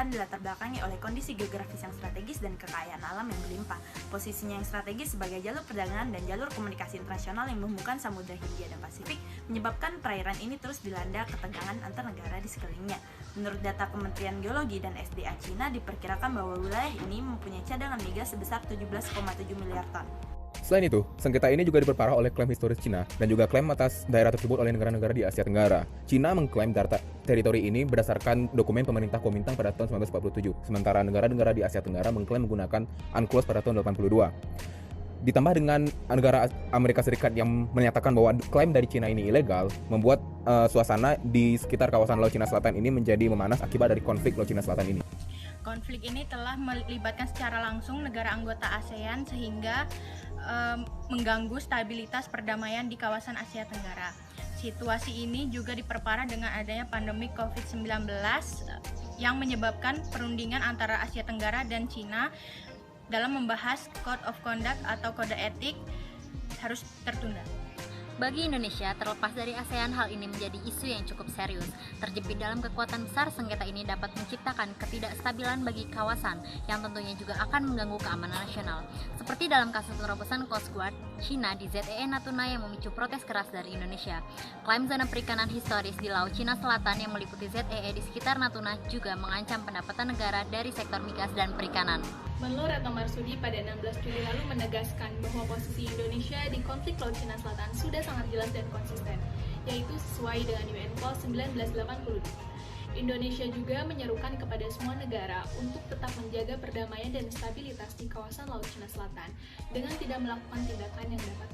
Selatan dilatar belakangi oleh kondisi geografis yang strategis dan kekayaan alam yang berlimpah. Posisinya yang strategis sebagai jalur perdagangan dan jalur komunikasi internasional yang menghubungkan Samudra Hindia dan Pasifik menyebabkan perairan ini terus dilanda ketegangan antar negara di sekelilingnya. Menurut data Kementerian Geologi dan SDA Cina, diperkirakan bahwa wilayah ini mempunyai cadangan migas sebesar 17,7 miliar ton. Selain itu, sengketa ini juga diperparah oleh klaim historis Cina dan juga klaim atas daerah tersebut oleh negara-negara di Asia Tenggara. Cina mengklaim data teritori ini berdasarkan dokumen pemerintah Kuomintang pada tahun 1947, sementara negara-negara di Asia Tenggara mengklaim menggunakan UNCLOS pada tahun 82. Ditambah dengan negara Amerika Serikat yang menyatakan bahwa klaim dari Cina ini ilegal, membuat suasana di sekitar kawasan Laut Cina Selatan ini menjadi memanas akibat dari konflik Laut Cina Selatan ini. Konflik ini telah melibatkan secara langsung negara anggota ASEAN sehingga mengganggu stabilitas perdamaian di kawasan Asia Tenggara. Situasi ini juga diperparah dengan adanya pandemi COVID-19 yang menyebabkan perundingan antara Asia Tenggara dan Cina dalam membahas Code of Conduct atau kode etik harus tertunda. Bagi Indonesia, terlepas dari ASEAN, hal ini menjadi isu yang cukup serius. Terjepit dalam kekuatan besar, sengketa ini dapat menciptakan ketidakstabilan bagi kawasan, yang tentunya juga akan mengganggu keamanan nasional. Seperti dalam kasus terobosan Coast Guard Cina di ZEE Natuna yang memicu protes keras dari Indonesia. Klaim zona perikanan historis di Laut Cina Selatan yang meliputi ZEE di sekitar Natuna juga mengancam pendapatan negara dari sektor migas dan perikanan. Menlu Retno Marsudi pada 16 Juli lalu menegaskan bahwa posisi Indonesia di konflik Laut Cina Selatan sudah sangat jelas dan konsisten, yaitu sesuai dengan UN Clause 1982. Indonesia juga menyerukan kepada semua negara untuk tetap menjaga perdamaian dan stabilitas di kawasan Laut Cina Selatan dengan tidak melakukan tindakan yang dapat